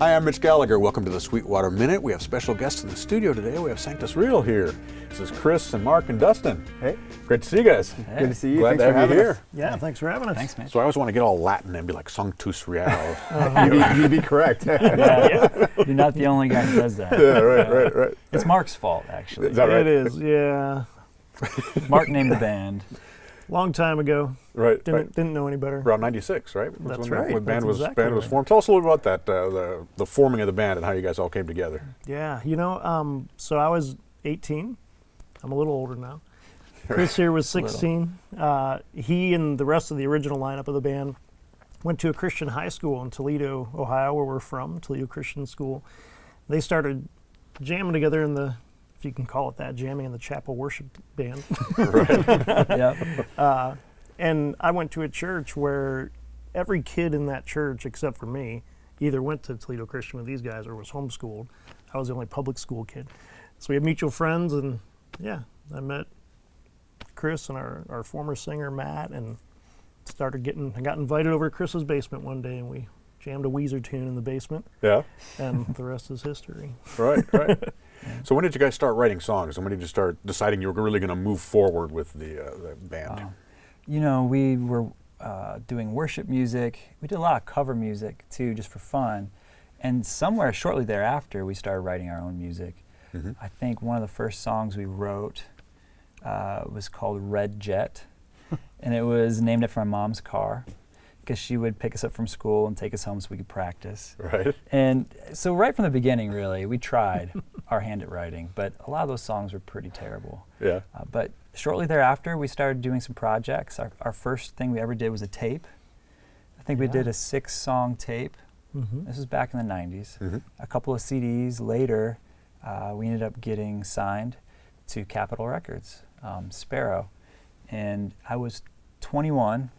Hi, I'm Mitch Gallagher. Welcome to the Sweetwater Minute. We have special guests in the studio today. We have Sanctus Real here. This is Chris and Mark and Dustin. Hey. Great to see you guys. Hey. Good to see you. Glad Thanks to for have you having here. us. Yeah, thanks for having us. Thanks, Mitch. So I always want to get all Latin and be like Sanctus Real. You'd be correct. Yeah. You're not the only guy who does that. Yeah, right. It's Mark's fault, actually. Is that right? It is, yeah. Mark named the band. Long time ago. Right. Didn't know any better. Around 96, right? That's when right. The band That's was exactly was right. formed. Tell us a little bit about that, the forming of the band and how you guys all came together. Yeah, so I was 18. I'm a little older now. Chris here was 16. He and the rest of the original lineup of the band went to a Christian high school in Toledo, Ohio, where we're from, Toledo Christian School. They started jamming together in the, if you can call it that, jamming in the chapel worship band. Yep. And I went to a church where every kid in that church, except for me, either went to Toledo Christian with these guys or was homeschooled. I was the only public school kid. So we had mutual friends, and yeah, I met Chris and our former singer, Matt, and I got invited over to Chris's basement one day, and we jammed a Weezer tune in the basement. Yeah. And the rest is history. Right. So when did you guys start writing songs, and when did you start deciding you were really going to move forward with the band? We were doing worship music. We did a lot of cover music, too, just for fun. And somewhere shortly thereafter, we started writing our own music. Mm-hmm. I think one of the first songs we wrote was called Red Jet. And it was named after my mom's car, because she would pick us up from school and take us home so we could practice. Right. And so right from the beginning, really, we tried our hand at writing, but a lot of those songs were pretty terrible. Yeah. But shortly thereafter, we started doing some projects. Our first thing we ever did was a tape. I think we did a 6-song tape. Mm-hmm. This was back in the 90s. Mm-hmm. A couple of CDs later, we ended up getting signed to Capitol Records, Sparrow. And I was 21,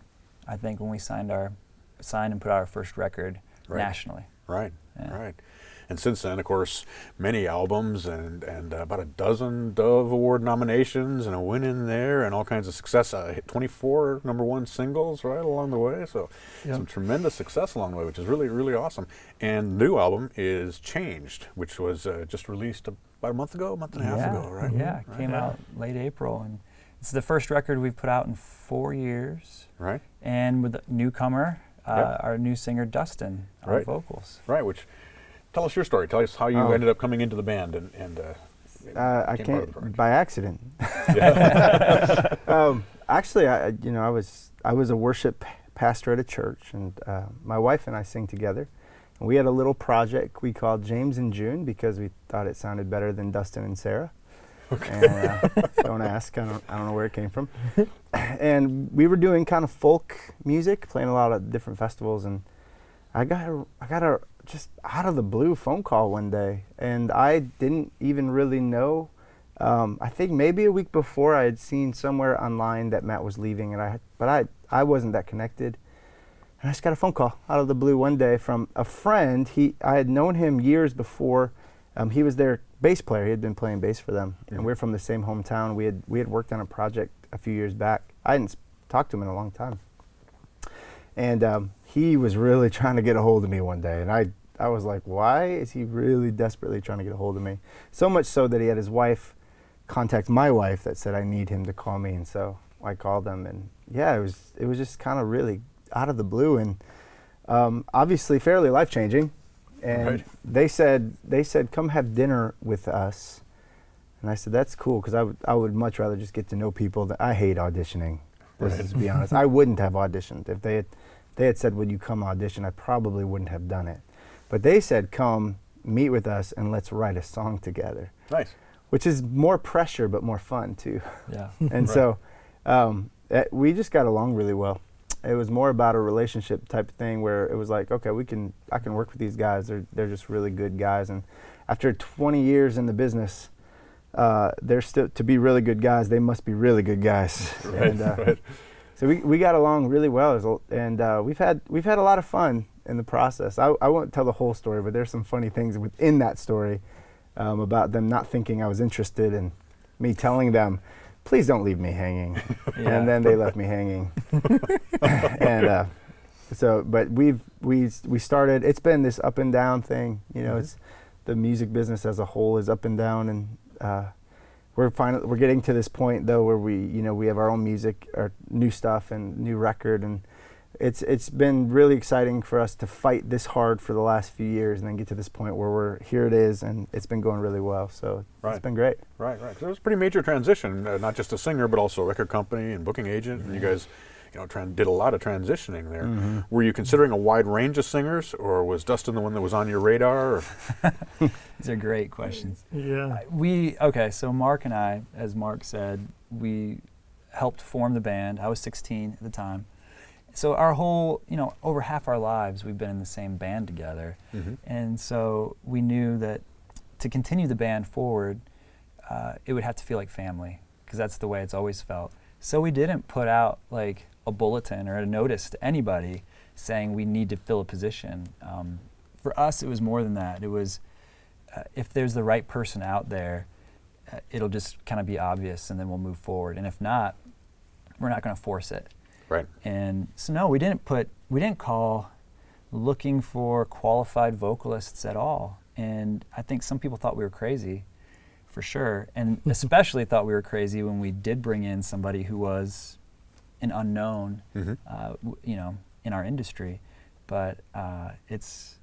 I think, when we signed and put out our first record nationally. Right. Yeah. Right. And since then, of course, many albums and about a dozen Dove Award nominations and a win in there and all kinds of success. Hit 24 #1 singles right along the way. So some tremendous success along the way, which is really, really awesome. And the new album is Changed, which was just released about a month and a half ago, right? Yeah, it came out late April. And it's the first record we've put out in 4 years. Right. And with a newcomer, our new singer, Dustin, on vocals. Right, which... Tell us your story. Tell us how you ended up coming into the band and I came by accident. Yeah. Actually, I was a worship pastor at a church, and my wife and I sing together. And we had a little project we called James and June because we thought it sounded better than Dustin and Sarah. Okay. And, don't ask. I don't know where it came from. And we were doing kind of folk music, playing a lot of different festivals, and I got a just out of the blue phone call one day, and I didn't even really know. I think maybe a week before I had seen somewhere online that Matt was leaving, and I wasn't that connected. And I just got a phone call out of the blue one day from a friend. I had known him years before. He was their bass player. He had been playing bass for them, and we're from the same hometown. We had worked on a project a few years back. I hadn't talked to him in a long time. And he was really trying to get a hold of me one day, and I was like, why is he really desperately trying to get a hold of me? So much so that he had his wife contact my wife that said I need him to call me, and so I called him, and yeah, it was just kind of really out of the blue, and obviously fairly life-changing. And they said come have dinner with us, and I said that's cool because I would much rather just get to know people. I hate auditioning. To be honest, I wouldn't have auditioned if they had said, would you come audition? I probably wouldn't have done it. But they said, come meet with us and let's write a song together. Nice. Which is more pressure, but more fun too. Yeah. And so we just got along really well. It was more about a relationship type of thing where it was like, okay, I can work with these guys. They're just really good guys. And after 20 years in the business, they're still, to be really good guys, they must be really good guys. So we got along really well, and we've had a lot of fun in the process. I won't tell the whole story, but there's some funny things within that story about them not thinking I was interested, and me telling them, please don't leave me hanging. And then they left me hanging. And So, but we started. It's been this up and down thing. You know, it's the music business as a whole is up and down, and we're getting to this point though where we have our own music, our new stuff, and new record, and it's been really exciting for us to fight this hard for the last few years, and then get to this point where here it is, and it's been going really well. So it's been great. Right. So it was a pretty major transition, not just a singer, but also a record company and booking agent, and you guys. Did a lot of transitioning there. Were you considering a wide range of singers, or was Dustin the one that was on your radar? Or? These are great questions. Yeah. So Mark and I, as Mark said, we helped form the band. I was 16 at the time. So our whole, over half our lives, we've been in the same band together. And so we knew that to continue the band forward, it would have to feel like family, because that's the way it's always felt. So we didn't put out like a bulletin or a notice to anybody saying we need to fill a position. For us, it was more than that. It was if there's the right person out there, it'll just kind of be obvious, and then we'll move forward. And if not, we're not going to force it. Right. And so no, we didn't call looking for qualified vocalists at all. And I think some people thought we were crazy. For sure, and especially thought we were crazy when we did bring in somebody who was an unknown, in our industry. But it's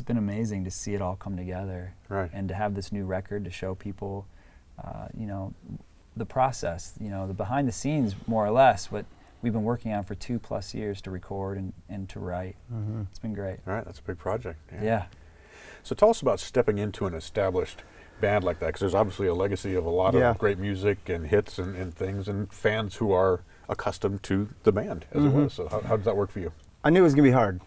been amazing to see it all come together, and to have this new record to show people, the process, the behind the scenes, more or less, what we've been working on for 2+ years to record and to write. It's been great. All right, that's a big project. Yeah. So tell us about stepping into an established band like that, because there's obviously a legacy of a lot of great music and hits and things, and fans who are accustomed to the band as it was. So how does that work for you? I knew it was going to be hard,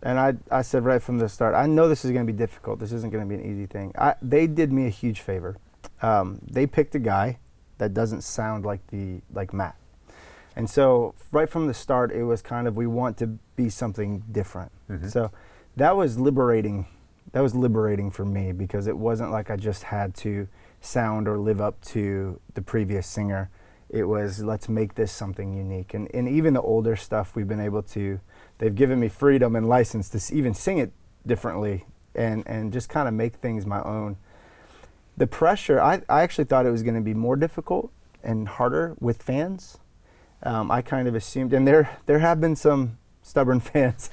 and I said right from the start, I know this is going to be difficult. This isn't going to be an easy thing. They did me a huge favor. They picked a guy that doesn't sound like Matt, and so right from the start, it was kind of, we want to be something different. So that was liberating. That was liberating for me, because it wasn't like I just had to sound or live up to the previous singer. It was, let's make this something unique. And even the older stuff, we've been able to, they've given me freedom and license to even sing it differently and just kind of make things my own. The pressure, I actually thought it was going to be more difficult and harder with fans. I kind of assumed, and there have been some stubborn fans,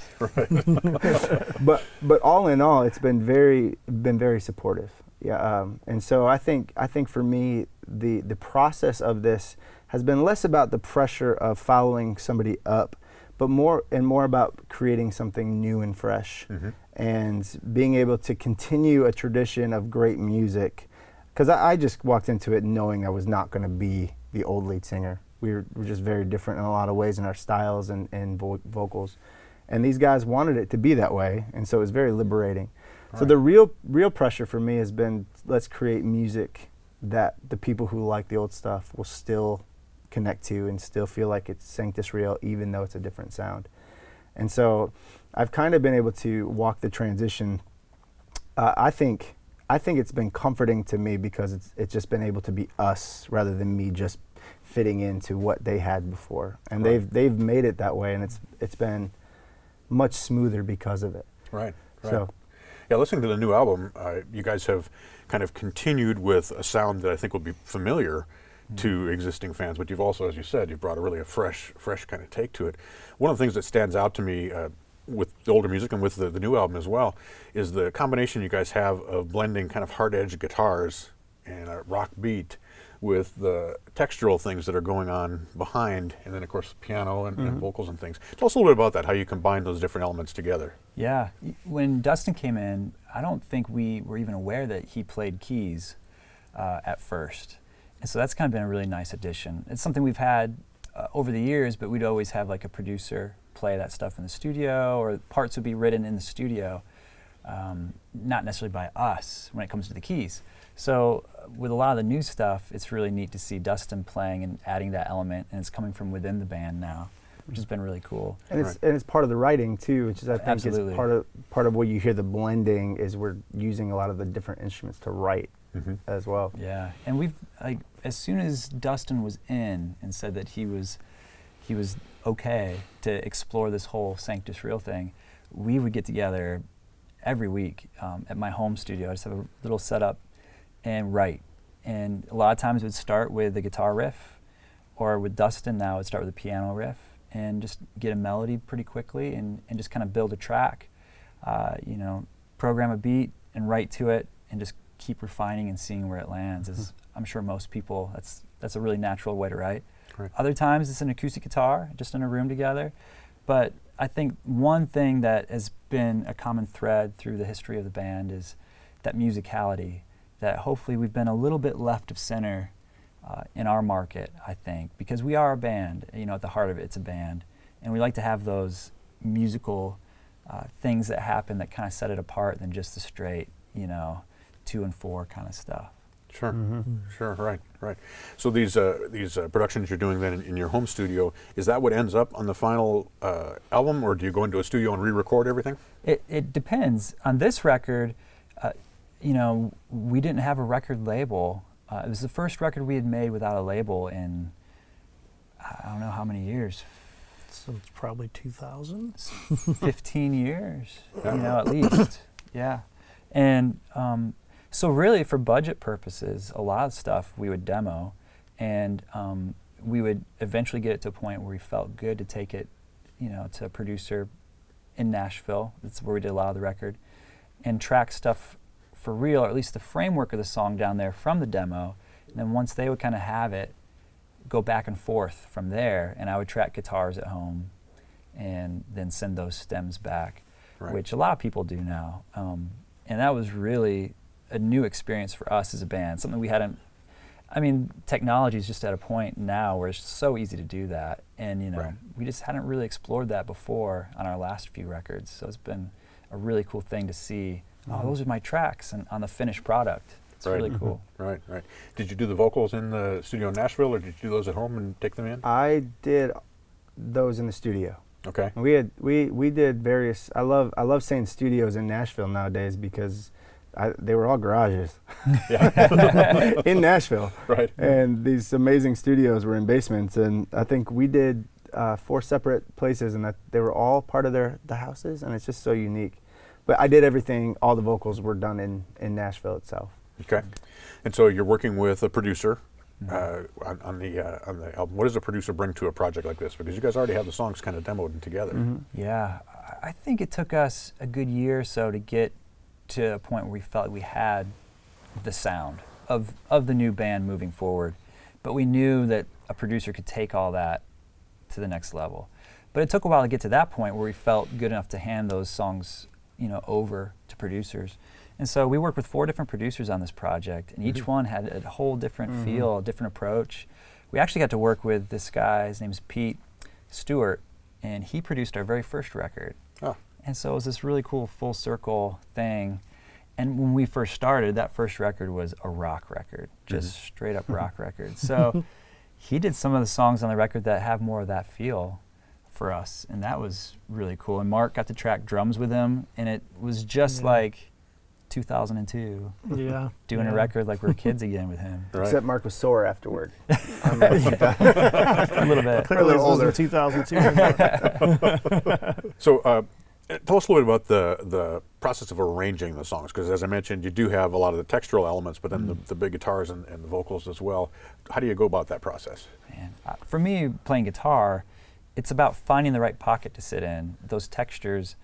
but all in all, it's been very supportive. And so I think for me, the process of this has been less about the pressure of following somebody up, but more about creating something new and fresh, and being able to continue a tradition of great music. Because I just walked into it knowing I was not going to be the old lead singer. We're just very different in a lot of ways in our styles and vocals. And these guys wanted it to be that way, and so it was very liberating. So the real pressure for me has been, let's create music that the people who like the old stuff will still connect to and still feel like it's Sanctus Real, even though it's a different sound. And so I've kind of been able to walk the transition. I think it's been comforting to me, because it's just been able to be us rather than me just fitting into what they had before, and they've made it that way, and it's been much smoother because of it. Right. So, yeah, listening to the new album, you guys have kind of continued with a sound that I think will be familiar to existing fans, but you've also, as you said, you've brought a fresh kind of take to it. One of the things that stands out to me with the older music and with the new album as well is the combination you guys have of blending kind of hard-edged guitars and a rock beat with the textural things that are going on behind, and then of course piano and vocals and things. Tell us a little bit about that, how you combine those different elements together. Yeah, when Dustin came in, I don't think we were even aware that he played keys at first. And so that's kind of been a really nice addition. It's something we've had over the years, but we'd always have like a producer play that stuff in the studio, or parts would be written in the studio, not necessarily by us when it comes to the keys. So with a lot of the new stuff, it's really neat to see Dustin playing and adding that element, and it's coming from within the band now, which has been really cool. And it's part of the writing too, which is, I think, Absolutely. is part of what you hear the blending is, we're using a lot of the different instruments to write as well. Yeah, and we've, like, as soon as Dustin was in and said that he was he was okay to explore this whole Sanctus Real thing, we would get together every week at my home studio. I just have a little setup and write. And a lot of times it would start with the guitar riff, or with Dustin now it would start with the piano riff, and just get a melody pretty quickly and just kind of build a track. You know, program a beat and write to it and just keep refining and seeing where it lands. As I'm sure most people, that's a really natural way to write. Right. Other times it's an acoustic guitar, just in a room together. But I think one thing that has been a common thread through the history of the band is that musicality, that hopefully we've been a little bit left of center in our market, I think, because we are a band. You know, at the heart of it, it's a band. And we like to have those musical things that happen that kind of set it apart than just the straight, you know, 2 and 4 kind of stuff. Sure, sure, right. So these productions you're doing then in your home studio, is that what ends up on the final album, or do you go into a studio and re-record everything? It depends. On this record, you know, we didn't have a record label. It was the first record we had made without a label in, I don't know how many years. So it's probably 2000? 15 years, you know, at least. Yeah. And so really for budget purposes, a lot of stuff we would demo, and we would eventually get it to a point where we felt good to take it, you know, to a producer in Nashville. That's where we did a lot of the record, and track stuff for real, or at least the framework of the song down there from the demo. And then once they would kind of have it, go back and forth from there, and I would track guitars at home and then send those stems back, which a lot of people do now. And that was really a new experience for us as a band, something we hadn't, I mean, technology is just at a point now where it's so easy to do that. And, you know, we just hadn't really explored that before on our last few records. So it's been a really cool thing to see, oh, those are my tracks and on the finished product. It's really cool. Right. Did you do the vocals in the studio in Nashville, or did you do those at home and take them in? I did those in the studio. Okay. And we did various. I love saying studios in Nashville nowadays because they were all garages. In Nashville. Right. And these amazing studios were in basements, and I think we did 4 separate places, and that they were all part of the houses, and it's just so unique. But I did everything. All the vocals were done in Nashville itself. Okay. And so you're working with a producer on the album. What does a producer bring to a project like this? Because you guys already have the songs kind of demoed and together. Yeah, I think it took us a good year or so to get to a point where we felt like we had the sound of the new band moving forward. But we knew that a producer could take all that to the next level. But it took a while to get to that point where we felt good enough to hand those songs, you know, over to producers. And so we worked with 4 different producers on this project, and each one had a whole different feel, a different approach. We actually got to work with this guy, his name's Pete Stewart, and he produced our very first record. Oh. And so it was this really cool full circle thing. And when we first started, that first record was a rock record, just straight up rock record. So he did some of the songs on the record that have more of that feel for us, and that was really cool. And Mark got to track drums with him, and it was just like 2002. Yeah. Doing a record like we're kids again with him. Right. Except Mark was sore afterward. A little bit. Clearly, A little older. in 2002. So tell us a little bit about the process of arranging the songs, because as I mentioned, you do have a lot of the textural elements, but then the big guitars and the vocals as well. How do you go about that process? Man, for me, playing guitar, it's about finding the right pocket to sit in. Those textures,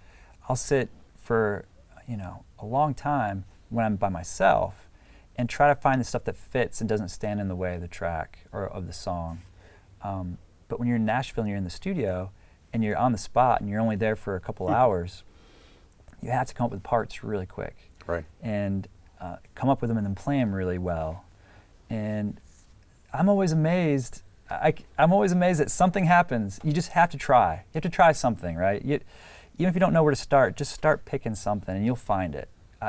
I'll sit for, you know, a long time when I'm by myself and try to find the stuff that fits and doesn't stand in the way of the track or of the song. But when you're in Nashville and you're in the studio and you're on the spot and you're only there for a couple hours, you have to come up with parts really quick. Right. And come up with them and then play them really well. And I'm always amazed. I'm always amazed that something happens. You just have to try. You have to try something, right? Even if you don't know where to start, just start picking something and you'll find it.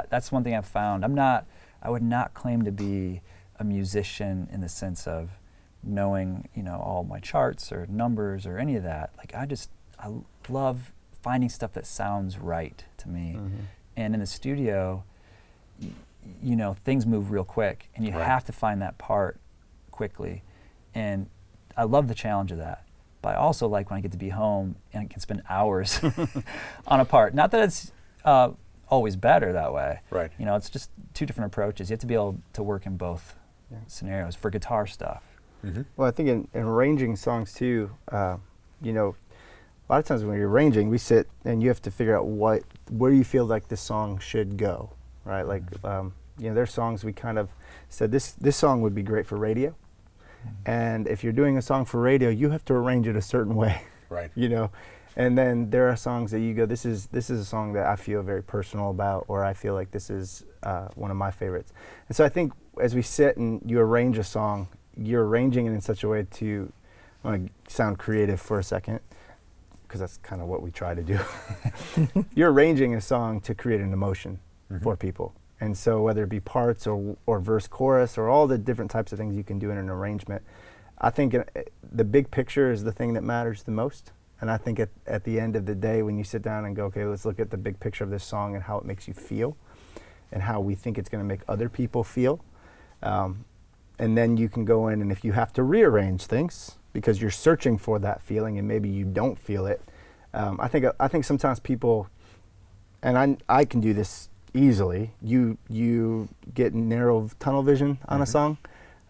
That's one thing I've found. I would not claim to be a musician in the sense of knowing, you know, all my charts or numbers or any of that. Like I love finding stuff that sounds right to me. And in the studio, you know, things move real quick and you have to find that part quickly. And I love the challenge of that. but I also like when I get to be home and I can spend hours on a part. Not that it's always better that way. Right. You know, it's just two different approaches. You have to be able to work in both scenarios for guitar stuff. Mm-hmm. Well, I think in arranging songs too, you know, a lot of times when you're arranging, we sit and you have to figure out where you feel like this song should go, right? Like, you know, there's songs we kind of said this song would be great for radio, and if you're doing a song for radio, you have to arrange it a certain way, Right. you know. And then there are songs that you go, this is a song that I feel very personal about, or I feel like this is one of my favorites. And so I think as we sit and you arrange a song, you're arranging it in such a way to, I want to sound creative for a second, because that's kind of what we try to do. You're arranging a song to create an emotion for people. And so whether it be parts or verse chorus or all the different types of things you can do in an arrangement, I think the big picture is the thing that matters the most. And I think at the end of the day, when you sit down and go, okay, let's look at the big picture of this song and how it makes you feel and how we think it's going to make other people feel. And then you can go in, and if you have to rearrange things because you're searching for that feeling and maybe you don't feel it, I think sometimes people, and I can do this easily, you get narrow tunnel vision on a song,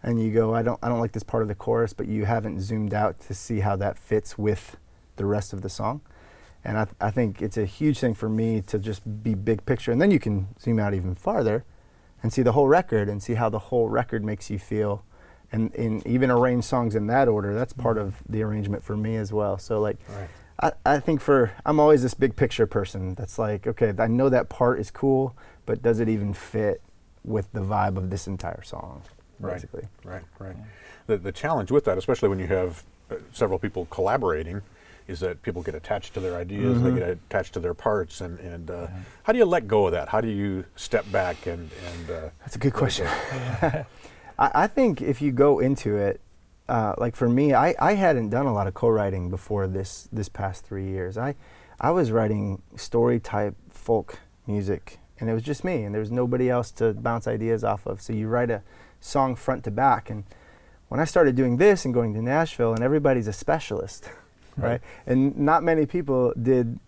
and you go, I don't like this part of the chorus, but you haven't zoomed out to see how that fits with the rest of the song. And I think it's a huge thing for me to just be big picture, and then you can zoom out even farther and see the whole record and see how the whole record makes you feel, and even arrange songs in that order. That's part of the arrangement for me as well. So like, I think I'm always this big picture person that's like, okay, I know that part is cool, but does it even fit with the vibe of this entire song, basically? Right. The challenge with that, especially when you have several people collaborating, is that people get attached to their ideas, they get attached to their parts, and how do you let go of that? How do you step back and That's a good question. I think if you go into it, like for me, I hadn't done a lot of co-writing before this past 3 years. I was writing story type folk music, and it was just me, and there was nobody else to bounce ideas off of. So you write a song front to back, and when I started doing this and going to Nashville, and everybody's a specialist, right? And not many people did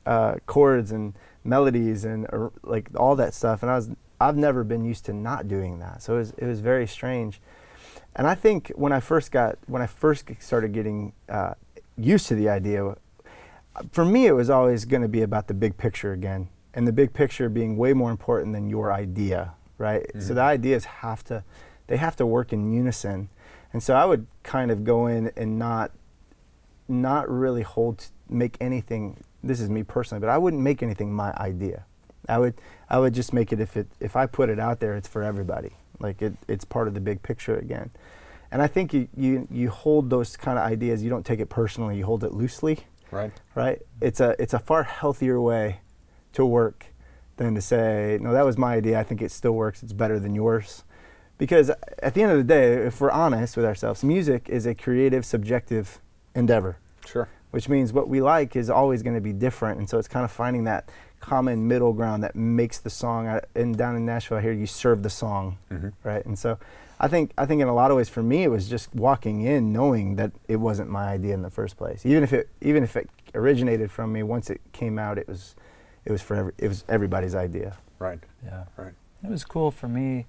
chords and melodies and like all that stuff, and I've never been used to not doing that, so it was very strange. And I think when I first started getting used to the idea, for me it was always going to be about the big picture again, and the big picture being way more important than your idea, right? So the ideas have to work in unison, and so I would kind of go in and not really make anything. This is me personally, but I wouldn't make anything my idea. I would just make it if I put it out there, it's for everybody. Like it's part of the big picture again. And I think you hold those kind of ideas. You don't take it personally. You hold it loosely. Right. It's a far healthier way to work than to say, no, that was my idea. I think it still works. It's better than yours. Because at the end of the day, if we're honest with ourselves, music is a creative, subjective endeavor. Sure. Which means what we like is always going to be different, and so it's kind of finding that common middle ground that makes the song. And down in Nashville, here you serve the song, right? And so, I think in a lot of ways for me, it was just walking in knowing that it wasn't my idea in the first place. Even if it originated from me, once it came out, it was everybody's idea. Right. Yeah. Right. It was cool for me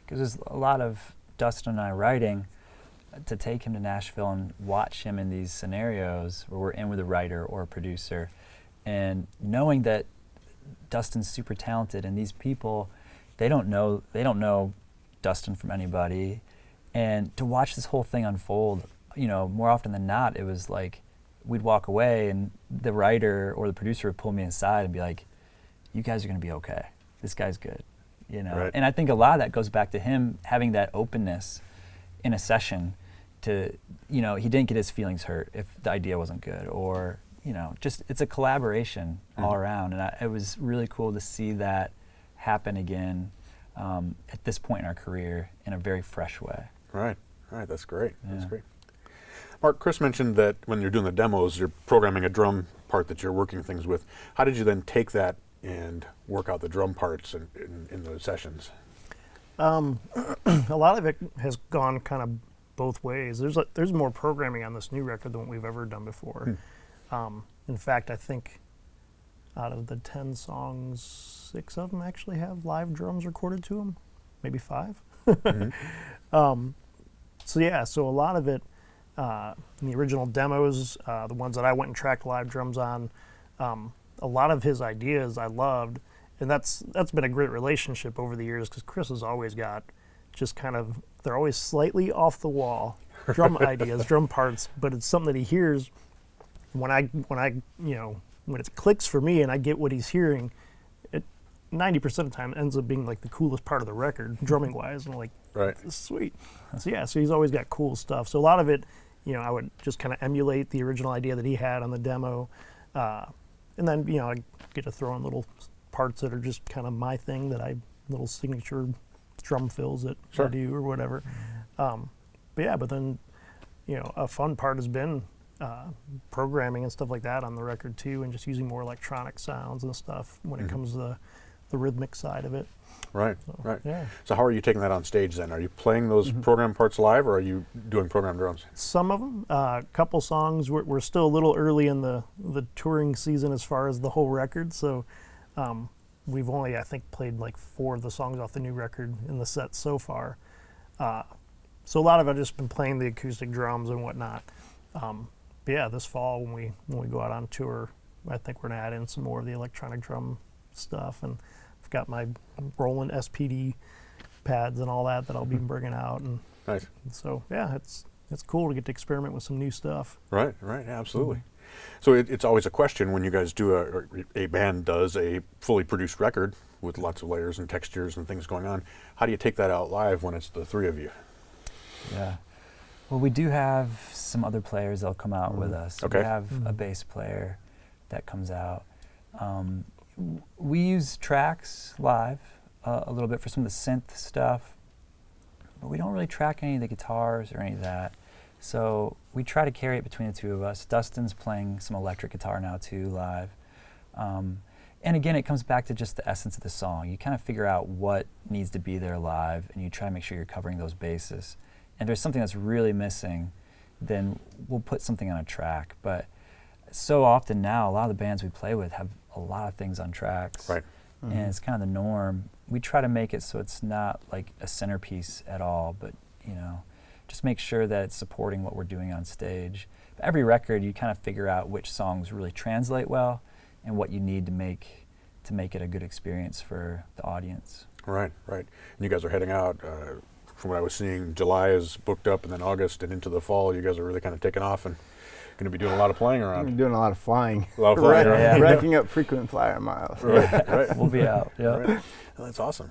because there's a lot of Dustin and I writing. To take him to Nashville and watch him in these scenarios where we're in with a writer or a producer, and knowing that Dustin's super talented and these people, they don't know Dustin from anybody, and to watch this whole thing unfold, more often than not, it was like we'd walk away and the writer or the producer would pull me aside and be like, "You guys are going to be okay. This guy's good," Right. And I think a lot of that goes back to him having that openness in a session to, he didn't get his feelings hurt if the idea wasn't good, or, just it's a collaboration all around. And it was really cool to see that happen again at this point in our career in a very fresh way. Right. That's great. Yeah. That's great. Mark, Chris mentioned that when you're doing the demos, you're programming a drum part that you're working things with. How did you then take that and work out the drum parts in those sessions? A lot of it has gone kind of both ways. There's more programming on this new record than what we've ever done before. In fact, I think out of the 10 songs, 6 of them actually have live drums recorded to them, maybe 5. So a lot of it, in the original demos, the ones that I went and tracked live drums on, a lot of his ideas I loved, and that's been a great relationship over the years because Chris has always got just kind of, they're always slightly off the wall drum ideas, drum parts, but it's something that he hears when it clicks for me and I get what he's hearing. It 90% of the time ends up being like the coolest part of the record, drumming wise, and I'm like, Right. this is sweet. So he's always got cool stuff. So a lot of it, I would just kind of emulate the original idea that he had on the demo, and then I get to throw in little parts that are just kind of my thing, little signature drum fills that I do or whatever. But then a fun part has been programming and stuff like that on the record too, and just using more electronic sounds and stuff when it comes to the rhythmic side of it. Right. Yeah. So how are you taking that on stage then? Are you playing those program parts live, or are you doing programmed drums? Some of them, a couple songs. We're still a little early in the touring season as far as the whole record, so we've only, I think, played like 4 of the songs off the new record in the set so far. So a lot of it I've just been playing the acoustic drums and whatnot. But yeah, this fall when we go out on tour, I think we're gonna add in some more of the electronic drum stuff, and I've got my Roland SPD pads and all that I'll be bringing out, and Nice. so yeah, it's cool to get to experiment with some new stuff. Right, absolutely. So it's always a question when you guys do a band does a fully produced record with lots of layers and textures and things going on. How do you take that out live when it's the 3 of you? Yeah. Well, we do have some other players that'll come out with us. Okay. We have a bass player that comes out. We use tracks live a little bit for some of the synth stuff, but we don't really track any of the guitars or any of that. So we try to carry it between the 2 of us. Dustin's playing some electric guitar now too live. And again, it comes back to just the essence of the song. You kind of figure out what needs to be there live, and you try to make sure you're covering those bases. And if there's something that's really missing, then we'll put something on a track. But so often now, a lot of the bands we play with have a lot of things on tracks. Right. And it's kind of the norm. We try to make it so it's not like a centerpiece at all, but just make sure that it's supporting what we're doing on stage. But every record, you kind of figure out which songs really translate well and what you need to make it a good experience for the audience. Right. And you guys are heading out. From what I was seeing, July is booked up, and then August and into the fall, you guys are really kind of taking off and going to be doing a lot of playing around. I'm doing a lot of flying. A lot of flying around. Yeah. Racking up frequent flyer miles. Right. We'll be out. Yeah. Right. Well, that's awesome.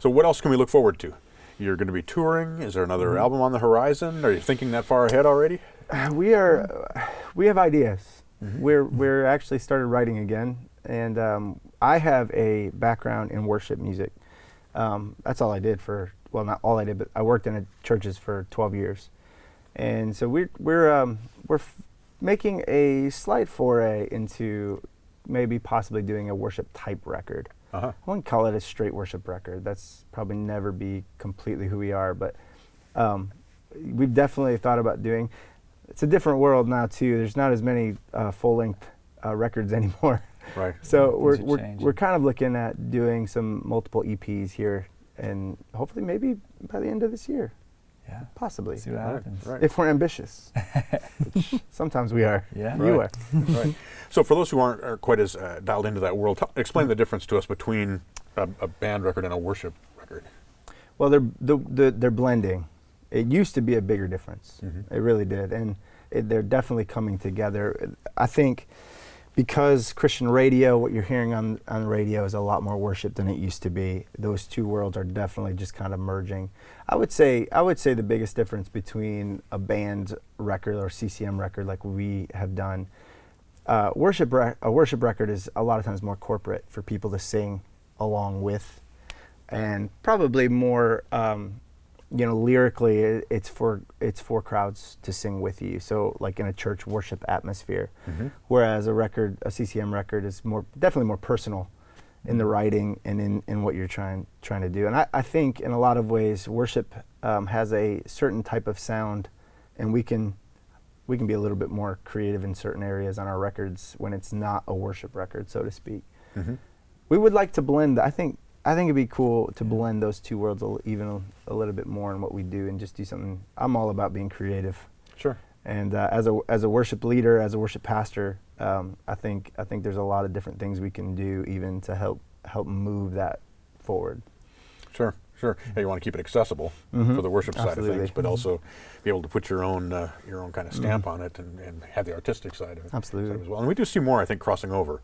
So what else can we look forward to? You're going to be touring. Is there another album on the horizon? Are you thinking that far ahead already? We have ideas. We're actually started writing again, and I have a background in worship music. That's all I did not all I did, but I worked in churches for 12 years. And so we're making a slight foray into maybe possibly doing a worship type record. I wouldn't call it a straight worship record. That's probably never be completely who we are, but we've definitely thought about doing. It's a different world now too. There's not as many full-length records anymore. Right. So we're kind of looking at doing some multiple EPs here, and hopefully maybe by the end of this year. Yeah. Possibly. See what happens. Right. If we're ambitious. Which sometimes we are. Yeah. You are. Right. So for those who aren't quite as dialed into that world, explain the difference to us between a band record and a worship record. Well, they're blending. It used to be a bigger difference. It really did, and they're definitely coming together. I think because Christian radio, what you're hearing on radio is a lot more worship than it used to be. Those 2 worlds are definitely just kind of merging. I would say the biggest difference between a band record or CCM record like we have done, a worship record is a lot of times more corporate for people to sing along with, and probably more lyrically it's for crowds to sing with you, so like in a church worship atmosphere. Whereas a CCM record is definitely more personal in the writing and in what you're trying to do. And I think in a lot of ways worship has a certain type of sound, and we can be a little bit more creative in certain areas on our records when it's not a worship record, so to speak. Mm-hmm. We would like to blend. I think it'd be cool to blend those two worlds even a little bit more in what we do, and just do something. I'm all about being creative. Sure. And as a worship leader, as a worship pastor, I think there's a lot of different things we can do even to help move that forward. Sure. Yeah, you want to keep it accessible for the worship side of things, but also be able to put your own kind of stamp on it and have the artistic side of it Absolutely. as well. And we do see more, I think, crossing over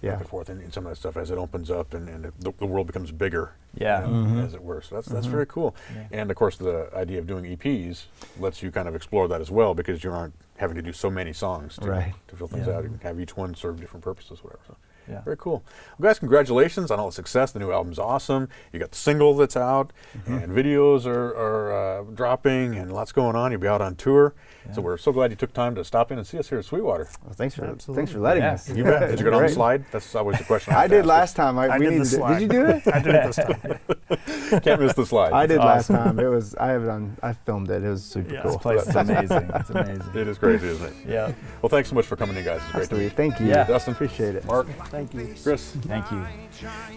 Yeah. back and forth in some of that stuff as it opens up and the world becomes bigger, Yeah. as it were. So that's very cool. Yeah. And of course, the idea of doing EPs lets you kind of explore that as well, because you aren't having to do so many songs to fill things out. You can have each one serve different purposes, whatever. So. Yeah. Very cool. Well, guys, congratulations on all the success. The new album's awesome. You got the single that's out, and videos are dropping, and lots going on. You'll be out on tour. Yeah. So we're so glad you took time to stop in and see us here at Sweetwater. Well, thanks for Absolutely. letting Yeah. us. You bet. Did you get on the Great. slide? That's always the question. I did last time. I did the slide. Did you do it? I did it this time. Can't miss the slide. I did last awesome. time. I filmed it. It was super Yeah. cool. This place is amazing. It's amazing. It is crazy, isn't it? Yeah. Well, thanks so much for coming in, guys. It's great to Absolutely. meet you. Thank you. Yeah. Dustin, Appreciate it. Mark, Thank you. Chris, Thank you.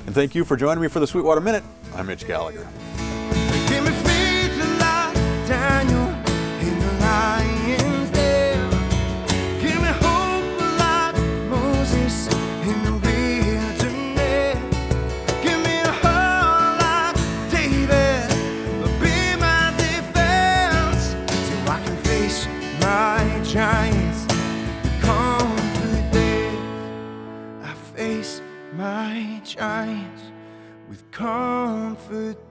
and thank you for joining me for the Sweetwater Minute. I'm Mitch Gallagher. Give me faith like Daniel in the lion's den. Give me hope like Moses in the wilderness. Give me a heart like David, but be my defense, so I can face my giants with confidence. I face my giants with confidence.